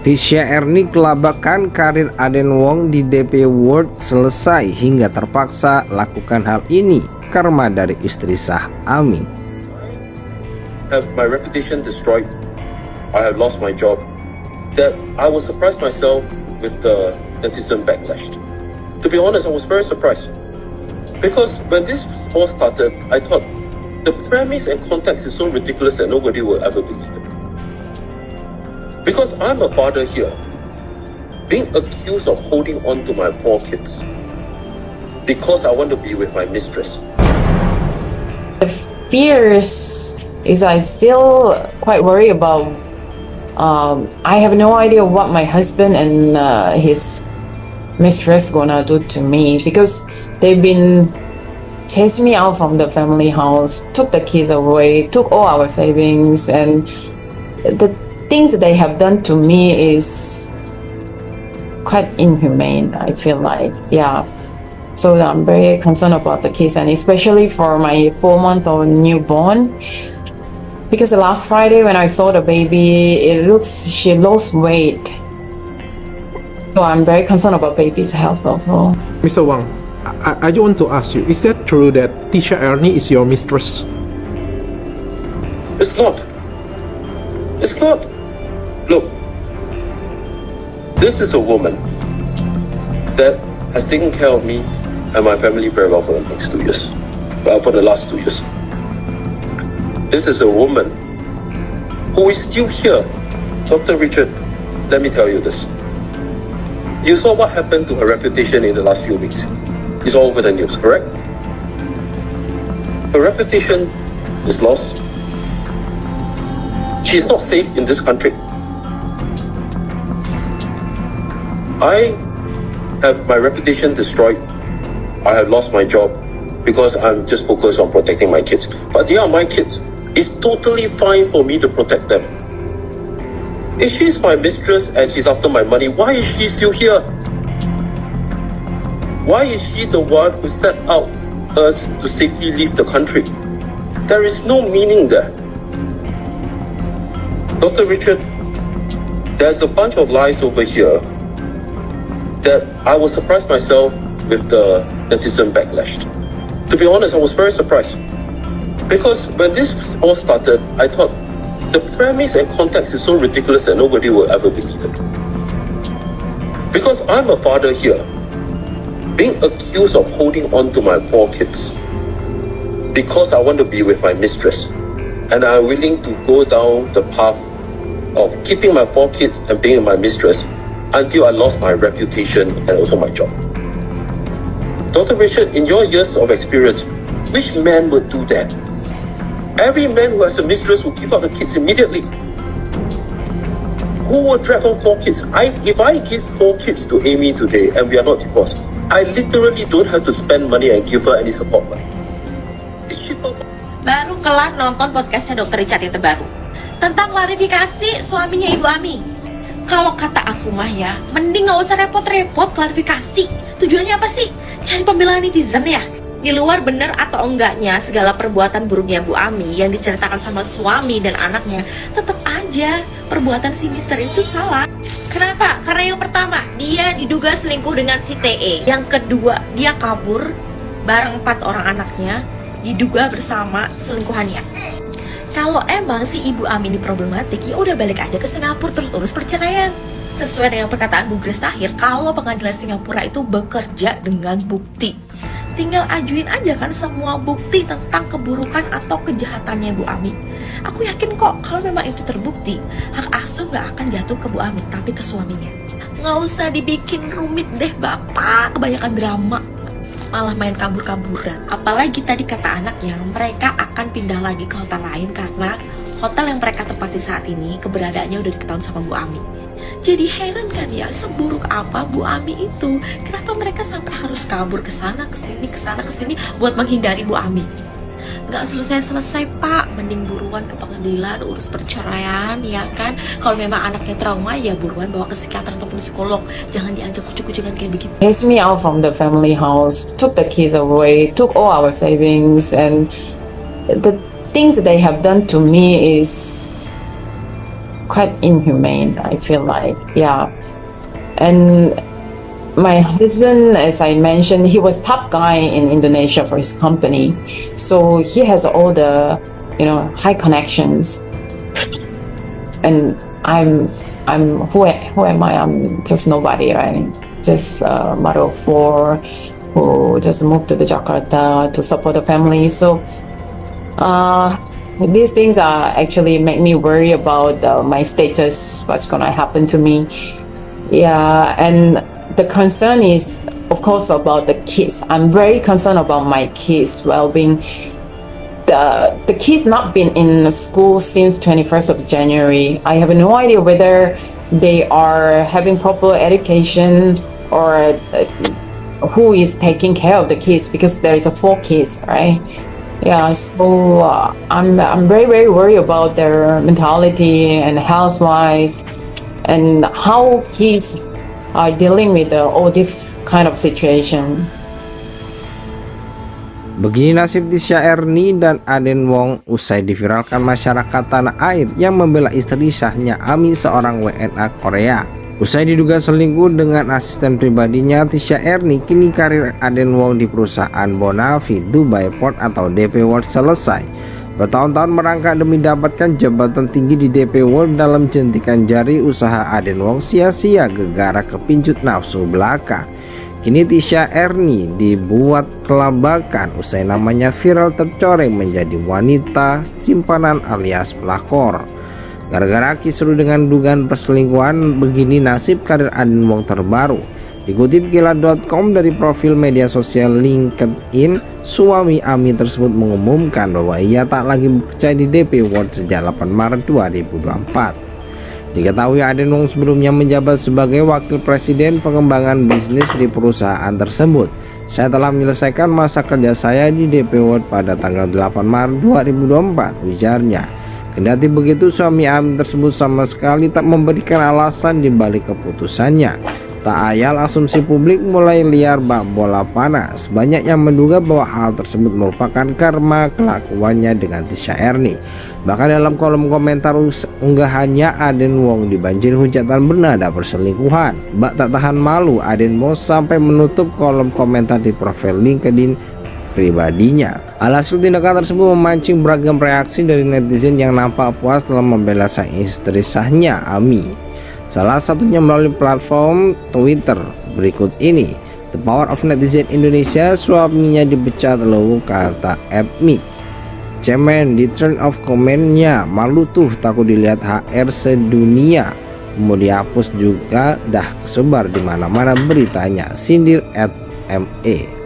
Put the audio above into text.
Tisha Ernie kelabakan karir Aden Wong di DP World selesai hingga terpaksa lakukan hal ini. Karma dari istri sah Ami. Have my reputation destroyed. I have lost my job. That I was surprised myself with the netizen backlash. To be honest, I was very surprised. Because when this all started, I thought the premise and context is so ridiculous that nobody will ever believe it. Because I'm a father here, being accused of holding on to my 4 kids because I want to be with my mistress. The fears is I still quite worry about. I have no idea what my husband and his mistress gonna do to me, because they've been chasing me out from the family house, took the kids away, took all our savings, and the things that they have done to me is quite inhumane, I feel like. Yeah. So I'm very concerned about the kids, and especially for my 4-month-old newborn, because the last Friday when I saw the baby, she lost weight. So I'm very concerned about baby's health also. Mr. Wang, I want to ask you, is that true that Tisha Ernie is your mistress? It's not. It's not. Look, this is a woman that has taken care of me and my family very well for the next 2 years. Well, for the last 2 years. This is a woman who is still here. Dr. Richard, let me tell you this. You saw what happened to her reputation in the last few weeks. It's all over the news, correct? Her reputation is lost. She's not safe in this country. I have my reputation destroyed. I have lost my job because I'm just focused on protecting my kids. But they are my kids. It's totally fine for me to protect them. If she's my mistress and she's after my money, why is she still here? Why is she the one who set out us to safely leave the country? There is no meaning there. Dr. Richard, there's a bunch of lies over here that I was surprised myself with the netizen backlash. To be honest, I was very surprised. Because when this all started, I thought the premise and context is so ridiculous that nobody will ever believe it. Because I'm a father here, being accused of holding on to my 4 kids because I want to be with my mistress, and I'm willing to go down the path of keeping my 4 kids and being my mistress until I lost my reputation and also my job. Dr. Richard, in your years of experience, which man would do that? Every man who has a mistress will give up the kids immediately. Who would drag on 4 kids? If I give 4 kids to Amy today and we are not divorced, I literally don't have to spend money and give her any support money. It's cheaper. Baru kelar nonton podcastnya Dr. Richard yang terbaru tentang klarifikasi suaminya Ibu Ami. Kalau kata aku mah ya, mending gak usah repot-repot klarifikasi. Tujuannya apa sih? Cari pembelaan netizen ya? Di luar benar atau enggaknya segala perbuatan buruknya Bu Ami yang diceritakan sama suami dan anaknya, tetap aja perbuatan si Mister itu salah. Kenapa? Karena yang pertama, dia diduga selingkuh dengan si TE. Yang kedua, dia kabur bareng 4 orang anaknya, diduga bersama selingkuhannya. Kalau emang si Ibu Ami ini problematik, ya udah balik aja ke Singapura terus urus perceraian. Sesuai dengan perkataan Bu Grace Tahir, kalau pengadilan Singapura itu bekerja dengan bukti, tinggal ajuin aja kan semua bukti tentang keburukan atau kejahatannya Bu Ami. Aku yakin kok kalau memang itu terbukti, hak asuh gak akan jatuh ke Bu Ami, tapi ke suaminya. Nggak usah dibikin rumit deh Bapak, kebanyakan drama, malah main kabur-kaburan. Apalagi tadi kata anaknya, mereka akan pindah lagi ke hotel lain karena hotel yang mereka tempati saat ini keberadaannya udah diketahui sama Bu Ami. Jadi heran kan ya, seburuk apa Bu Ami itu? Kenapa mereka sampai harus kabur ke sana ke sini buat menghindari Bu Ami? Nggak selesai Pak, mending buruan ke pengadilan urus perceraian ya kan. Kalau memang anaknya trauma ya buruan bawa ke psikiater ataupun psikolog, jangan diajak kucuk-kucukan kayak begitu. Chased me out from the family house, took the kids away, took all our savings, and the things that they have done to me is quite inhumane, I feel like. Yeah. And my husband, as I mentioned, he was top guy in Indonesia for his company, so he has all the, high connections. And I'm who am I? I'm just nobody, right? Just a mother of 4 who just moved to the Jakarta to support the family. So these things are actually make me worry about my status, what's gonna happen to me. Yeah, and the concern is, of course, about the kids. I'm very concerned about my kids' well-being. The kids not been in school since 21st of January. I have no idea whether they are having proper education or who is taking care of the kids, because there is 4 kids, right? Yeah, so I'm very, very worried about their mentality and health-wise, and how kids are dealing with all this kind of situation. Begini nasib Tisha Ernie dan Aden Wong usai diviralkan masyarakat tanah air yang membela istri sahnya Ami, seorang WNA Korea. Usai diduga selingkuh dengan asisten pribadinya Tisha Ernie, kini karir Aden Wong di perusahaan Bonafide Dubai Port atau DP World selesai. Bertahun-tahun merangkak demi dapatkan jabatan tinggi di DP World, dalam jentikan jari usaha Aden Wong sia-sia gegara kepincut nafsu belaka. Kini Tisha Ernie dibuat kelabakan usai namanya viral tercoreng menjadi wanita simpanan alias pelakor. Gara-gara kisruh dengan dugaan perselingkuhan, begini nasib karir Aden Wong terbaru. Dikutip kilat.com dari profil media sosial LinkedIn, suami Ami tersebut mengumumkan bahwa ia tak lagi bekerja di DP World sejak 8 Maret 2024. Diketahui Aden Wong sebelumnya menjabat sebagai wakil presiden pengembangan bisnis di perusahaan tersebut. Saya telah menyelesaikan masa kerja saya di DP World pada tanggal 8 Maret 2024, ujarnya. Kendati begitu, suami Ami tersebut sama sekali tak memberikan alasan di balik keputusannya. Tak ayal asumsi publik mulai liar bak bola panas. Banyak yang menduga bahwa hal tersebut merupakan karma kelakuannya dengan Tisha Ernie. Bahkan dalam kolom komentar unggahannya, Aden Wong dibanjiri hujatan bernada perselingkuhan. Bak tak tahan malu, Aden Wong sampai menutup kolom komentar di profil LinkedIn pribadinya. Alhasil tindakan tersebut memancing beragam reaksi dari netizen yang nampak puas telah membela sang istri sahnya Ami. Salah satunya melalui platform Twitter berikut ini. The power of netizen Indonesia, suaminya dipecat loh, kata @me. Cemen di turn off komennya, malu tuh takut dilihat HR sedunia. Mau dihapus juga, dah kesebar di mana-mana beritanya, sindir @me.